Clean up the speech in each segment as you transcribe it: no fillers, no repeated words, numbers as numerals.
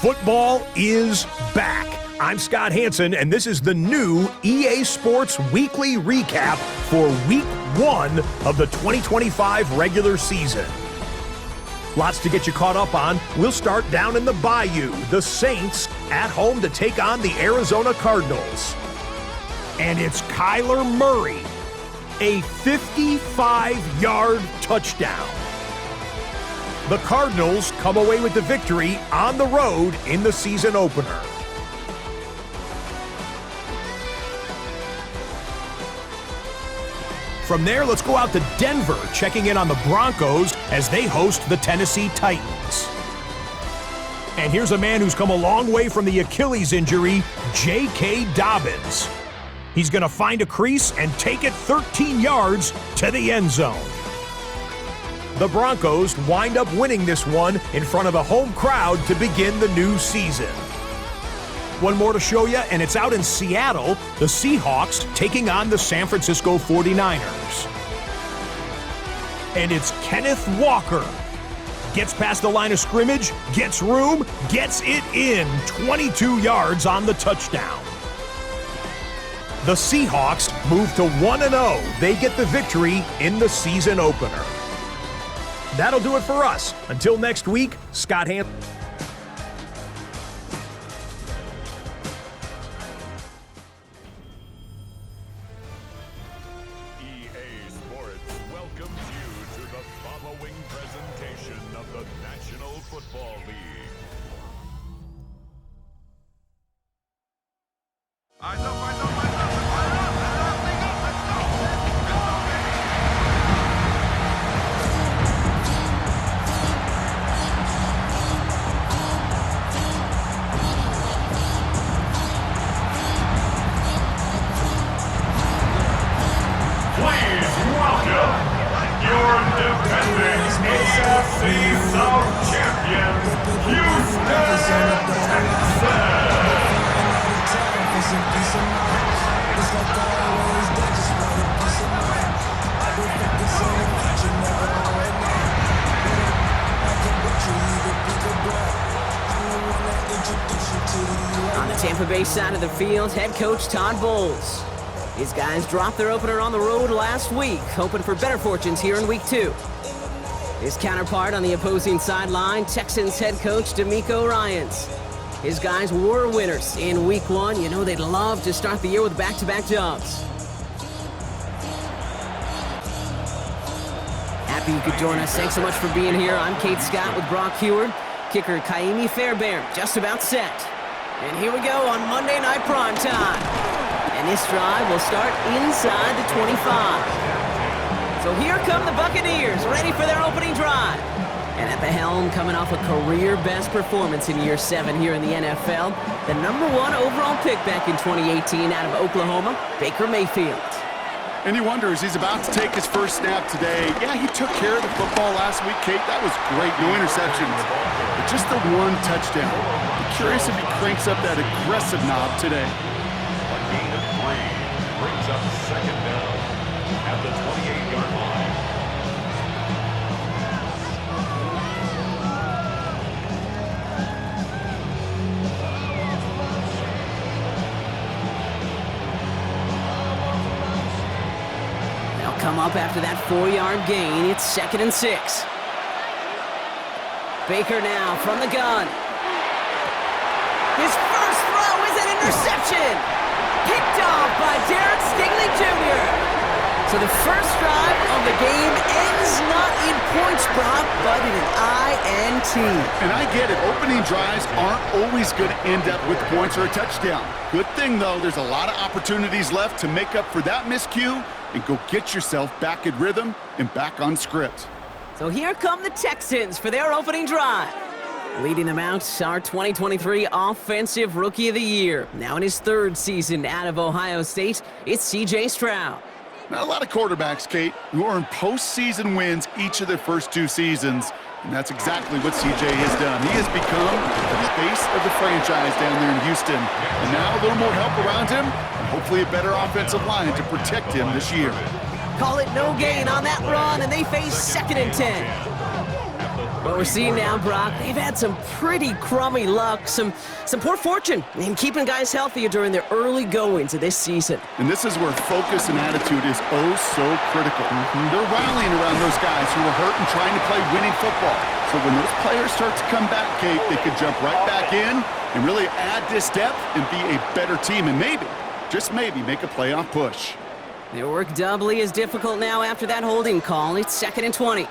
Football is back. I'm Scott Hansen, and this is the new EA Sports Weekly Recap for Week 1 of the 2025 regular season. Lots to get you caught up on. We'll start down in the Bayou. The Saints at home to take on the Arizona Cardinals. And it's Kyler Murray, a 55-yard touchdown. The Cardinals come away with the victory on the road in the season opener. From there, let's go out to Denver, checking in on the Broncos as they host the Tennessee Titans. And here's a man who's come a long way from the Achilles injury, J.K. Dobbins. He's going to find a crease and take it 13 yards to the end zone. The Broncos wind up winning this one in front of a home crowd to begin the new season. One more to show you, and it's out in Seattle, the Seahawks taking on the San Francisco 49ers. And it's Kenneth Walker. Gets past the line of scrimmage, gets room, gets it in, 22 yards on the touchdown. The Seahawks move to 1-0. They get the victory in the season opener. That'll do it for us. Until next week, Scott Hansen. On the Tampa Bay side of the field, head coach Todd Bowles. His guys dropped their opener on the road last week, hoping for better fortunes here in Week 2. His counterpart on the opposing sideline, Texans head coach DeMeco Ryans. His guys were winners in Week 1. You know they'd love to start the year with back-to-back jobs. Happy you could join us. Thanks so much for being here. I'm Kate Scott with Brock Heward. Kicker Kaimi Fairbairn just about set. And here we go on Monday Night Prime Time. And this drive will start inside the 25. So here come the Buccaneers, ready for their opening drive. And at the helm, coming off a career-best performance in Year 7 here in the NFL, the #1 overall pick back in 2018 out of Oklahoma, Baker Mayfield. And he wonders, he's about to take his first snap today. Yeah, he took care of the football last week, Kate. That was great. No interceptions. But just the one touchdown. I'm curious if he cranks up that aggressive knob today. A gain of 3 brings up second down at the 28-yard line. They'll come up after that 4-yard gain. It's 2nd and 6. Baker now from the gun. His first throw is an interception. Picked off by Derek Stingley Jr. So the first drive of the game ends not in points, Brock, but in an INT. And I get it. Opening drives aren't always going to end up with points or a touchdown. Good thing, though, there's a lot of opportunities left to make up for that miscue and go get yourself back in rhythm and back on script. So here come the Texans for their opening drive. Leading them out, our 2023 Offensive Rookie of the Year. Now in his 3rd season out of Ohio State, it's C.J. Stroud. Not a lot of quarterbacks, Kate, who earn postseason wins each of their first 2 seasons. And that's exactly what C.J. has done. He has become the face of the franchise down there in Houston. And now a little more help around him, and hopefully a better offensive line to protect him this year. Call it no gain on that run, and they face 2nd and 10. At the What we're seeing now, Brock, they've had some pretty crummy luck, some poor fortune in keeping guys healthier during their early goings of this season. And this is where focus and attitude is oh so critical. They're rallying around those guys who are hurt and trying to play winning football. So when those players start to come back, Kate, they can jump right back in and really add this depth and be a better team and maybe, just maybe, make a playoff push. Their work doubly is difficult now after that holding call. It's 2nd and 20.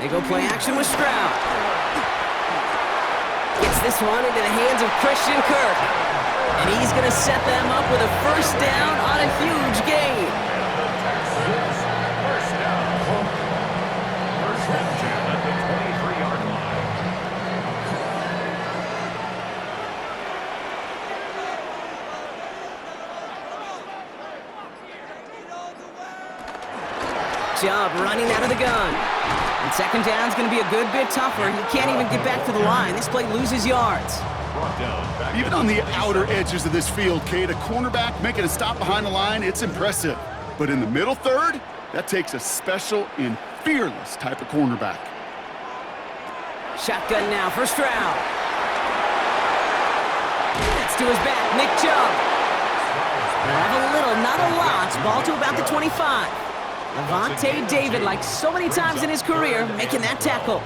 They go play action with Stroud. Gets this one into the hands of Christian Kirk. And he's going to set them up with a first down on a huge gain. First down. First and 10 at the 23-yard line. Chubb running out of the gun. And 2nd down's going to be a good bit tougher. He can't even get back to the line. This play loses yards. Even on the outer edges of this field, Kate, a cornerback making a stop behind the line, it's impressive. But in the middle third, that takes a special and fearless type of cornerback. Shotgun now for Stroud. That's to his back, Nick Chubb. They'll have a little, not a lot. Ball to about the 25. Levante David, like so many times in his career, making that tackle.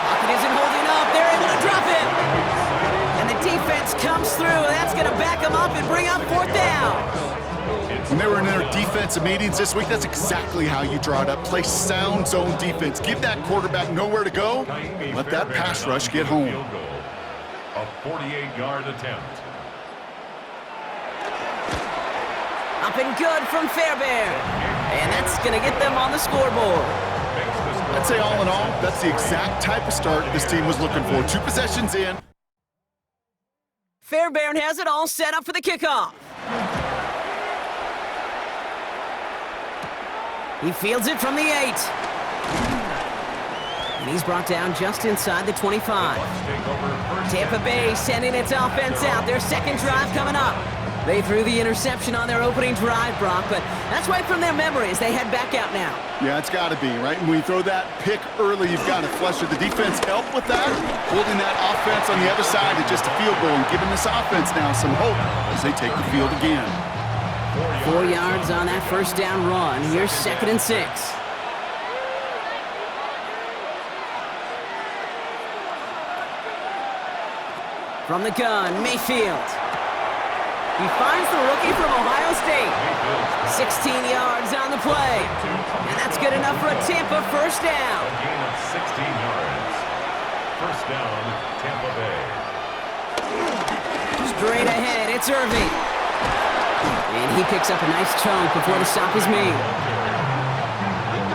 Pocket isn't holding up. They're able to drop it. And the defense comes through. That's going to back them up and bring up 4th down. When they were in their defensive meetings this week, that's exactly how you draw it up. Play sound zone defense. Give that quarterback nowhere to go. Let that pass rush get home. A 48-yard attempt. Up and good from Fairbairn. And that's going to get them on the scoreboard. I'd say all in all, that's the exact type of start this team was looking for. 2 possessions in. Fairbairn has it all set up for the kickoff. He fields it from the 8. And he's brought down just inside the 25. Tampa Bay sending its offense out. Their 2nd drive coming up. They threw the interception on their opening drive, Brock, but that's right from their memory as they head back out now. Yeah, it's got to be, right? And when you throw that pick early, you've got to flush it. The defense help with that, holding that offense on the other side to just a field goal and giving this offense now some hope as they take the field again. 4 yards on that first down run. Here's 2nd and 6. From the gun, Mayfield. He finds the rookie from Ohio State. 16 yards on the play. And that's good enough for a Tampa first down. A gain of 16 yards. First down, Tampa Bay. Straight ahead, it's Irving. And he picks up a nice chunk before the stop is made.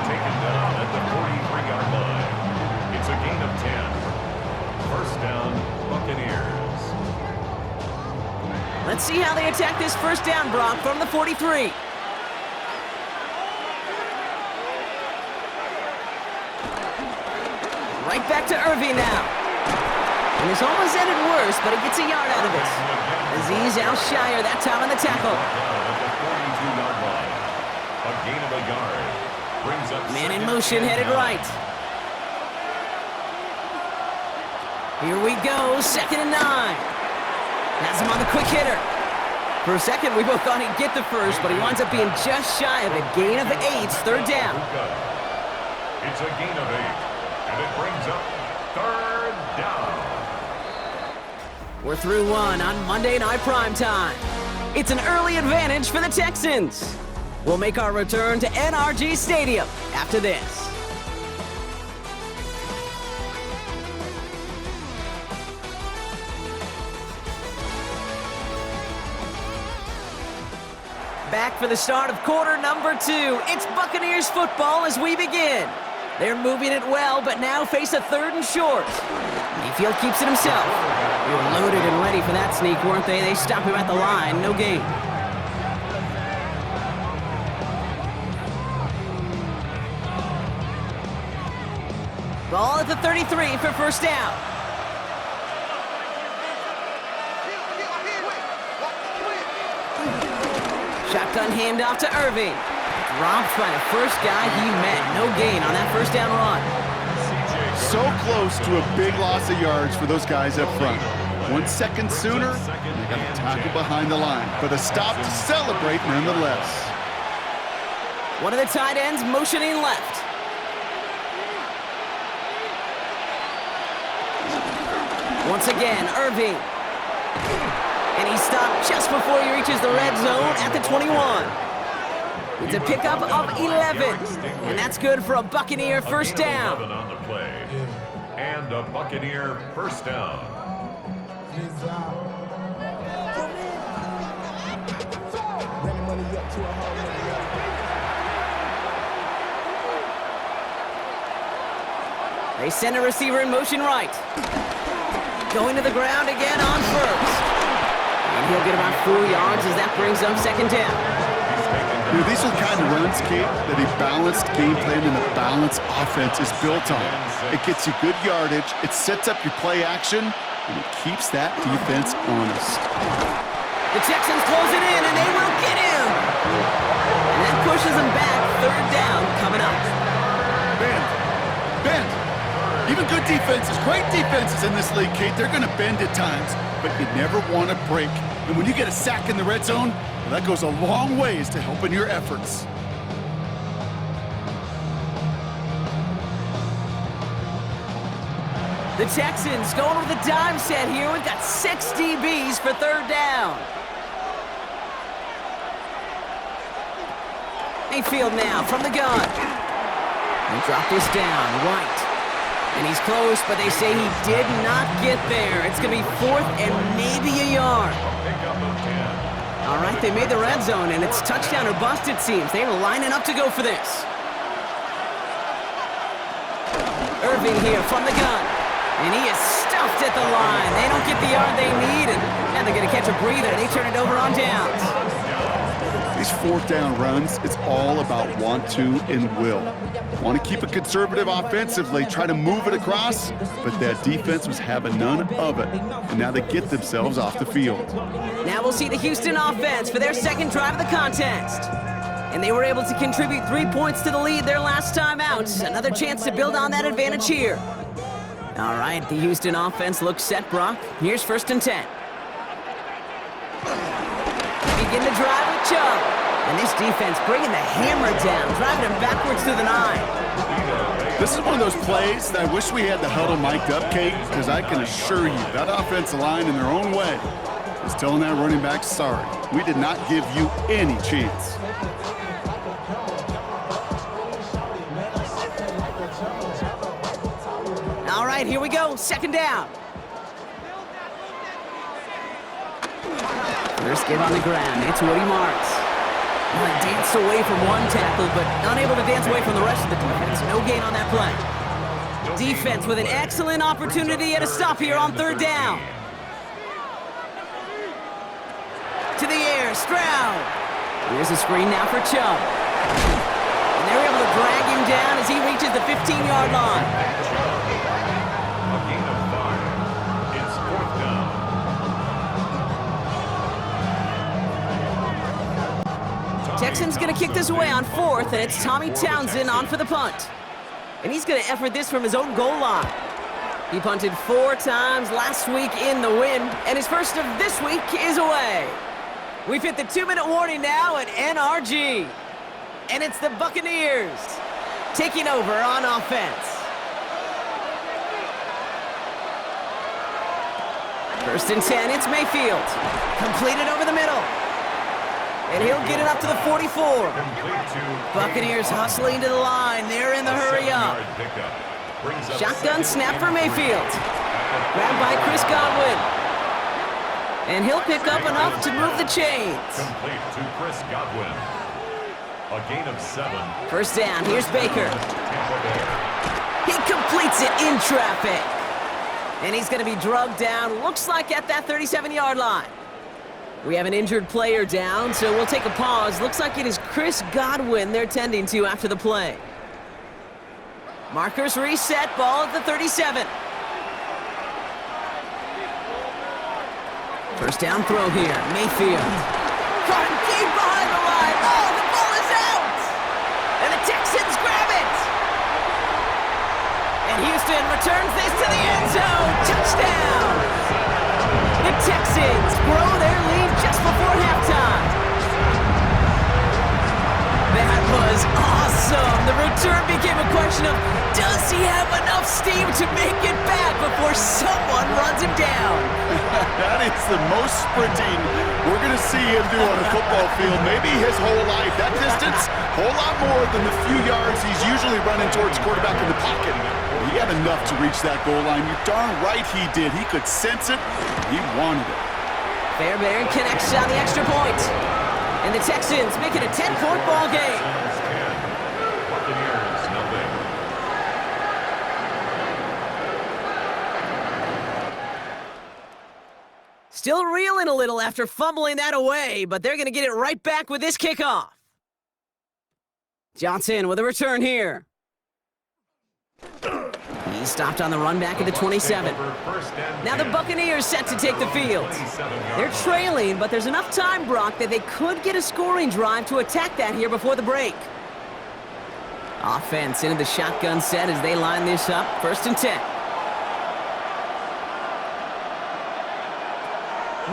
Taken down at the 43-yard line. It's a gain of 10. First down, Buccaneers. Let's see how they attack this first down, Brock, from the 43. Right back to Irving now. And this almost ended worse, but he gets a yard out of it. Aziz Al-Shire that time on the tackle. At the 42-yard line. A gain of a yard. Brings up Man in motion, headed right. Here we go, 2nd and 9. Has him on the quick hitter. For a second, we both thought he'd get the first, but he winds up being just shy of a gain of 8, 3rd down. It's a gain of 8, and it brings up 3rd down. We're through 1 on Monday Night Primetime. It's an early advantage for the Texans. We'll make our return to NRG Stadium after this. Back for the start of quarter number 2. It's Buccaneers football as we begin. They're moving it well, but now face a 3rd and short. Mayfield keeps it himself. They were loaded and ready for that sneak, weren't they? They stop him at the line. No gain. Ball at the 33 for first down. Shotgun handoff to Irving. Robbed by the first guy he met. No gain on that first down run. So close to a big loss of yards for those guys up front. 1 second sooner, and they got to tackle behind the line. But a stop to celebrate nonetheless. One of the tight ends motioning left. Once again, Irving. And he stopped just before he reaches the red zone at the 21. It's a pickup of 11. And that's good for a Buccaneer first down. 11 on the play. And a Buccaneer first down. They send a receiver in motion right. Going to the ground again on first. And he'll get about 4 yards as that brings up second down. You know, these are the kind of runs, Kate, that a balanced game plan and a balanced offense is built on. It gets you good yardage, it sets up your play action, and it keeps that defense honest. The Texans close it in, and they will get him. And that pushes them back. Third down coming up. Bend. Even good defenses, great defenses in this league, Kate, they're going to bend at times, but you never want to break. And when you get a sack in the red zone, well, that goes a long ways to helping your efforts. The Texans going with a dime set here. We've got 6 DBs for third down. Mayfield now from the gun. And drop this down, right. And he's close, but they say he did not get there. It's going to be 4th and maybe a yard. All right, they made the red zone, and it's touchdown or bust, it seems. They are lining up to go for this. Irving here from the gun. And he is stuffed at the line. They don't get the yard they need, and now they're going to catch a breather. They turn it over on downs. These fourth down runs, it's all about want to and will. Want to keep it conservative offensively, try to move it across, but that defense was having none of it, and now they get themselves off the field. Now we'll see the Houston offense for their second drive of the contest. And they were able to contribute 3 points to the lead their last time out. Another chance to build on that advantage here. All right, the Houston offense looks set, Brock. Here's 1st and 10. Begin the drive with Chubb. And this defense bringing the hammer down, driving him backwards to the 9. This is one of those plays that I wish we had the huddle mic'd up, Kate, because I can assure you that offensive line in their own way is telling that running back, sorry, we did not give you any chance. All right, here we go, 2nd down. First give on the ground, it's Woody Marks. Well, he danced away from one tackle, but unable to dance away from the rest of the defense. No gain on that play. Defense with an excellent opportunity at a stop here on 3rd down. To the air, Stroud. Here's a screen now for Chubb. And they're able to drag him down as he reaches the 15-yard line. A gain of 5. It's 4th down. Texans going to kick this away on 4th, and it's Tommy Townsend on for the punt. And he's going to effort this from his own goal line. He punted 4 times last week in the win, and his first of this week is away. We've hit the 2-minute warning now at NRG. And it's the Buccaneers taking over on offense. 1st and 10, it's Mayfield. Completed over the middle. And he'll get it up to the 44. Buccaneers hustling to the line. They're in the hurry up. Shotgun snap for Mayfield. Grabbed by Chris Godwin. And he'll pick up enough to move the chains. Complete to Chris Godwin. A gain of 7. 1st down, here's Baker. Tampa Bay. He completes it in traffic. And he's going to be drugged down, looks like at that 37-yard line. We have an injured player down, so we'll take a pause. Looks like it is Chris Godwin they're tending to after the play. Markers reset, ball at the 37. 1st down throw here, Mayfield. Caught him deep behind the line. Oh, the ball is out! returns this to the end zone. Touchdown! The Texans grow their lead just before halftime. That was awesome. The return became a question of, does he have enough steam to make it back before someone runs him down? That is the most sprinting we're going to see him do on a football field, maybe his whole life. That distance, whole lot more than the few yards he's usually running towards quarterback in the pocket. He had enough to reach that goal line. You're darn right he did. He could sense it. He wanted it. Fairbairn connects on the extra point. And the Texans make it a 10-point ball game. Buccaneers, nothing. Still reeling a little after fumbling that away, but they're going to get it right back with this kickoff. Johnson with a return here. He's stopped on the run back at the 27. Now the Buccaneers set to take the field. They're trailing, but there's enough time, Brock, that they could get a scoring drive to attack that here before the break. Offense into the shotgun set as they line this up. 1st and 10.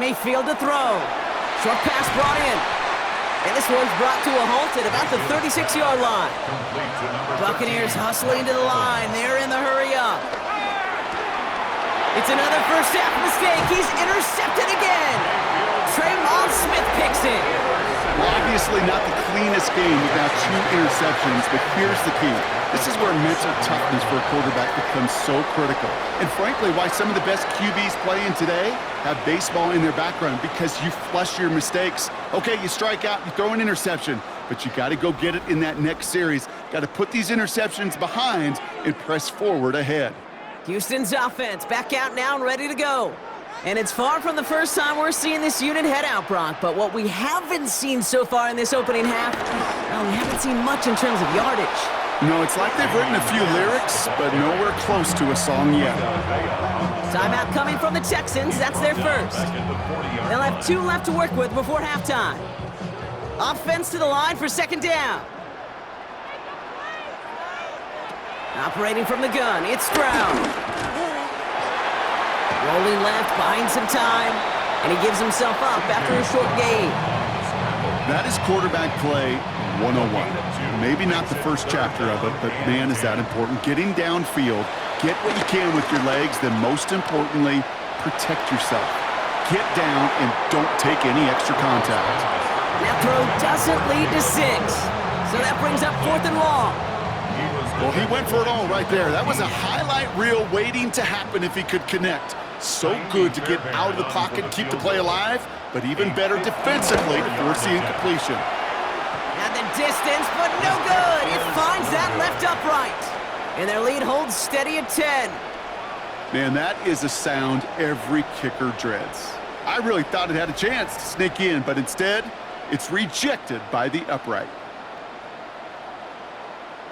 Mayfield to throw. Short pass brought in. And this one's brought to a halt at about the 36-yard line. Buccaneers hustling to the line. They're in the hurry up. It's another first half mistake. He's intercepted again. Tremont Smith picks it. Well, obviously not the cleanest game without 2 interceptions, but here's the key. This is where mental toughness for a quarterback becomes so critical. And frankly, why some of the best QBs playing today have baseball in their background, because you flush your mistakes. Okay, you strike out, you throw an interception, but you got to go get it in that next series. Got to put these interceptions behind and press forward ahead. Houston's offense back out now and ready to go. And it's far from the first time we're seeing this unit head out, Brock, but what we haven't seen so far in this opening half, well, we haven't seen much in terms of yardage. No, it's like they've written a few lyrics, but nowhere close to a song yet. Timeout coming from the Texans. That's their first. They'll have 2 left to work with before halftime. Offense to the line for 2nd down. Operating from the gun, it's Stroud. Rolling left, buying some time, and he gives himself up after a short gain. That is quarterback play 101. Maybe not the first chapter of it, but man, is that important. Getting downfield, get what you can with your legs, then most importantly, protect yourself. Get down and don't take any extra contact. That throw doesn't lead to 6, so that brings up 4th and long. Well, he went for it all right there. That was a highlight reel waiting to happen if he could connect. So good to get out of the pocket, keep the play alive, but even better defensively to force the incompletion. At the distance, but no good. It finds that left upright. And their lead holds steady at 10. Man, that is a sound every kicker dreads. I really thought it had a chance to sneak in, but instead, it's rejected by the upright.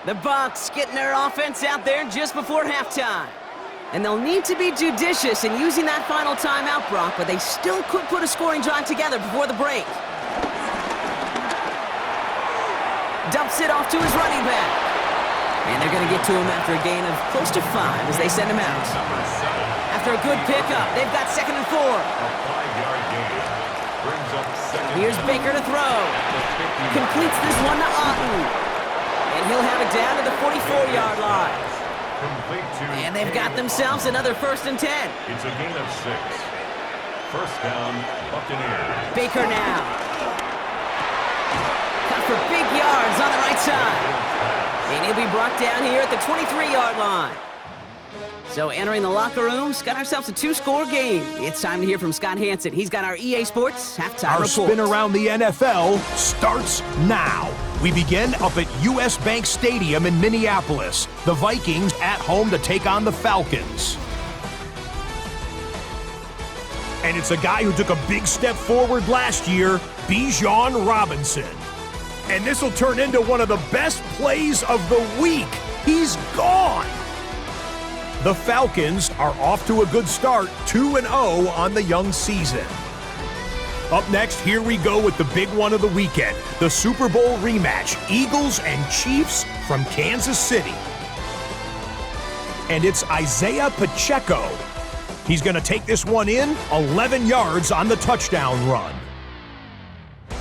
The Bucs getting their offense out there just before halftime. And they'll need to be judicious in using that final timeout, Brock, but they still could put a scoring drive together before the break. Dumps it off to his running back. And they're going to get to him after a gain of close to 5 as they send him out. After a good pickup, they've got 2nd and 4. Here's Baker to throw. Completes this one to Otten. And he'll have it down to the 44-yard line. And they've got themselves another 1st and 10. It's a gain of 6. 1st down, Buccaneers. Baker now. Cut for big yards on the right side. And he'll be brought down here at the 23-yard line. So entering the locker room, got ourselves a 2-score game. It's time to hear from Scott Hansen. He's got our EA Sports halftime Our report. spin around the NFL starts now. We begin up at US Bank Stadium in Minneapolis. The Vikings at home to take on the Falcons. And it's a guy who took a big step forward last year, Bijan Robinson. And this will turn into one of the best plays of the week. He's gone. The Falcons are off to a good start, 2-0 on the young season. Up next, here we go with the big one of the weekend, the Super Bowl rematch, Eagles and Chiefs from Kansas City. and it's Isaiah Pacheco. He's going to take this one in, 11 yards on the touchdown run.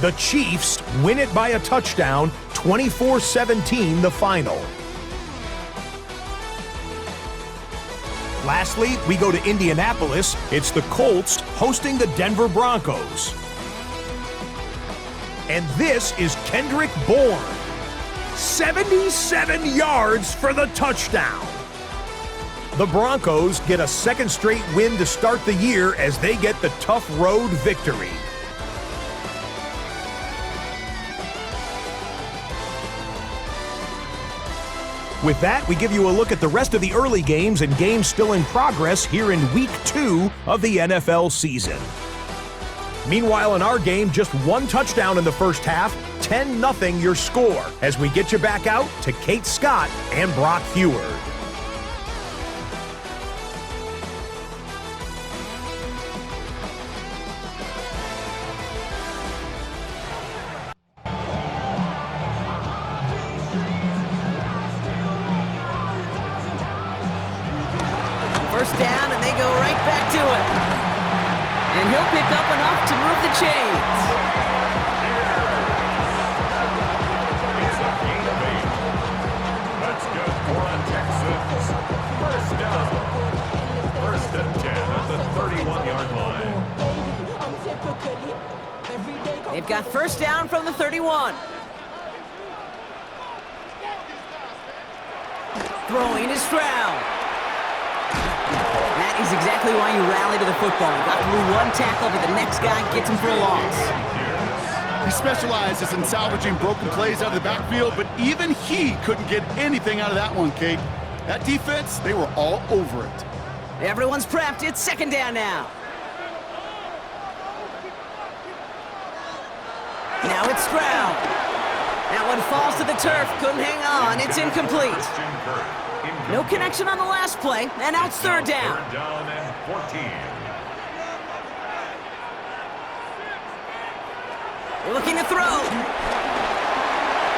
The Chiefs win it by a touchdown, 24-17 the final. Lastly, we go to Indianapolis. It's the Colts hosting the Denver Broncos. And this is Kendrick Bourne. 77 yards for the touchdown. The Broncos get a second straight win to start the year as they get the tough road victory. With that, we give you a look at the rest of the early games and games still in progress here in Week 2 of the NFL season. Meanwhile, in our game, just one touchdown in the first half, 10-0 your score, as we get you back out to Kate Scott and Brock Heward. First down, and they go right back to it. And he'll pick up enough to move the chains. It's a gain of 8. That's good for the Texans. First down. First and 10 at the 31-yard line. They've got first down from the 31. Throwing is Stroud. That is exactly why you rally to the football. You got through one tackle, but the next guy gets him for a loss. He specializes in salvaging broken plays out of the backfield, but even he couldn't get anything out of that one, Kate. That defense, they were all over it. Everyone's prepped. It's second down now. Now it's Stroud. That one falls to the turf. Couldn't hang on. It's incomplete. No connection on the last play, and now it's third down. Third down and 14. Looking to throw.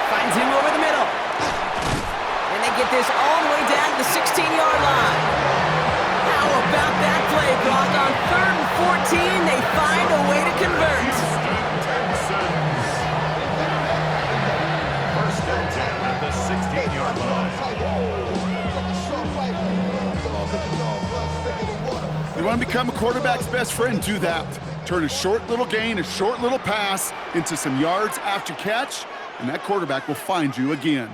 Finds him over the middle. And they get this all the way down to the 16-yard line. How about that play, Brock? On third and 14, they find a way to convert. First and 10 at the 16-yard line. You want to become a quarterback's best friend, do that. Turn a short little gain, a short little pass into some yards after catch, and that quarterback will find you again.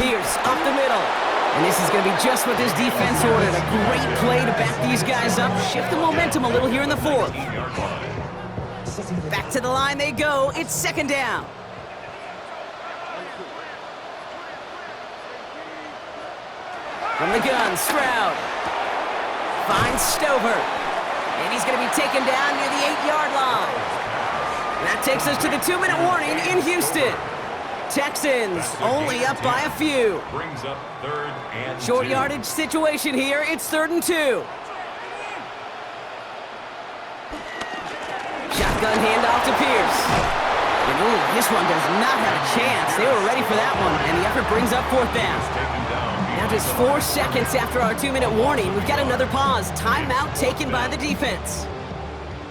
Pierce up the middle. And this is going to be just what this defense ordered. A great play to back these guys up, shift the momentum a little here in the fourth. Back to the line they go. It's second down. From the gun, Stroud finds Stover. And he's going to be taken down near the 8-yard line. And that takes us to the 2-minute warning in Houston. Texans only up by a few. Brings up third and Short 2. yardage situation here. It's 3rd and 2. Shotgun handoff to Pierce. And ooh, this one does not have a chance. They were ready for that one, and the effort brings up 4th down. Now just 4 seconds after our 2-minute warning, we've got another pause. Timeout taken by the defense.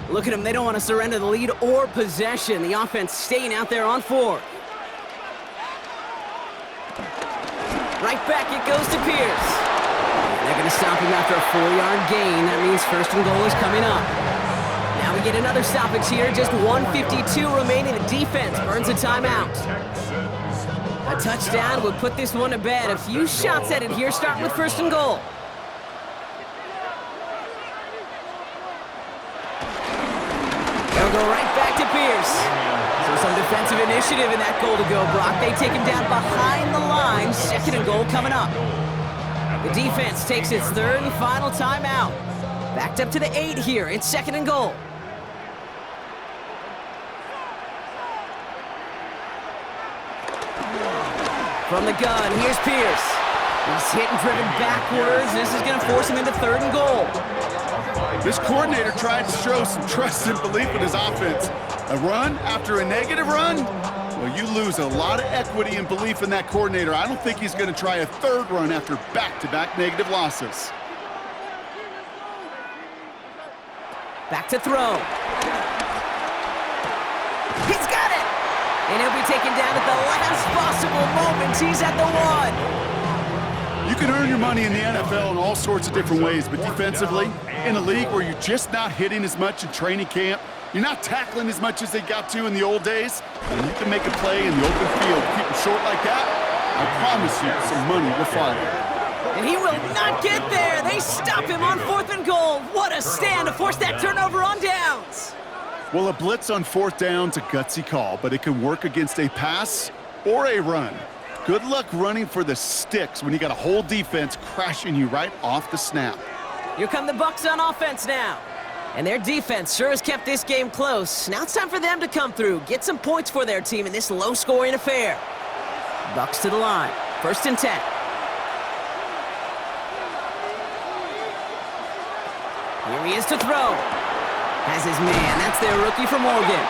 Look at them. They don't want to surrender the lead or possession. The offense staying out there on 4. Right back it goes to Pierce. They're going to stop him after a 4-yard gain. That means 1st and goal is coming up. Now we get another stoppage here. Just 1:52 remaining. The defense burns a timeout. A touchdown would put this one to bed. A few shots at it here, starting with 1st and goal. They'll go right back to Pierce. So some defensive initiative in that goal to go, Brock. They take him down behind the line. 2nd and goal coming up. The defense takes its 3rd and final timeout. Backed up to the 8 here. It's 2nd and goal. From the gun, here's Pierce. He's hit and driven backwards. This is going to force him into 3rd and goal. This coordinator tried to show some trust and belief in his offense. A run after a negative run? Well, you lose a lot of equity and belief in that coordinator. I don't think he's going to try a third run after back-to-back negative losses. Back to throw. He's got it! And he'll be taken down at the last possible moment. He's at the 1. You can earn your money in the NFL in all sorts of different ways, but defensively, in a league where you're just not hitting as much in training camp, you're not tackling as much as they got to in the old days, and you can make a play in the open field. Keep it short like that, I promise you some money will follow. And he will not get there. They stop him on 4th and goal. What a stand to force that turnover on downs. Well, a blitz on 4th down's a gutsy call, but it can work against a pass or a run. Good luck running for the sticks when you got a whole defense crashing you right off the snap. Here come the Bucs on offense now. And their defense sure has kept this game close. Now it's time for them to come through, get some points for their team in this low-scoring affair. Bucs to the line. 1st and 10. Here he is to throw. Has his man. That's their rookie from Oregon.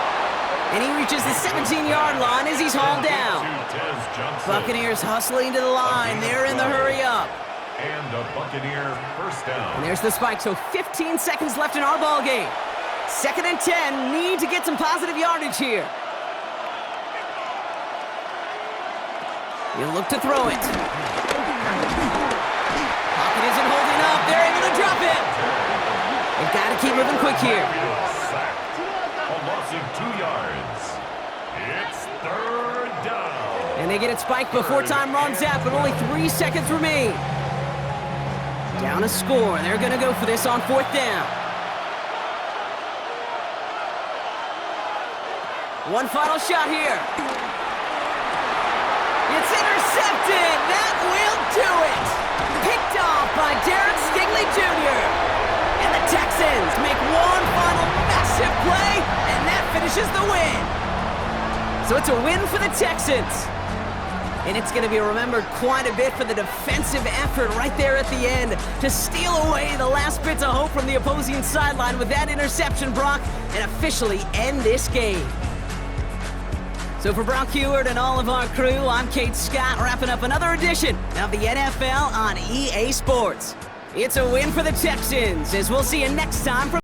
And he reaches the 17-yard line as he's hauled down. Buccaneers hustling to the line. They're in the hurry up. And a Buccaneer first down. And there's the spike, so 15 seconds left in our ball game. 2nd and 10, need to get some positive yardage here. He'll look to throw it. Pocket isn't holding up. They're able to drop it. They've got to keep moving quick here. Sacked. A loss of 2 yards. It's 3rd down. And they get it spiked before time runs out, but only 3 seconds remain. Down a score. They're going to go for this on 4th down. One final shot here. It's intercepted. That will do it. Picked off by Derek Stingley Jr. And the Texans make one final massive play, and that finishes the win. So it's a win for the Texans. And it's going to be remembered quite a bit for the defensive effort right there at the end to steal away the last bits of hope from the opposing sideline with that interception, Brock, and officially end this game. So for Brock Heward and all of our crew, I'm Kate Scott, wrapping up another edition of the NFL on EA Sports. It's a win for the Texans, as we'll see you next time from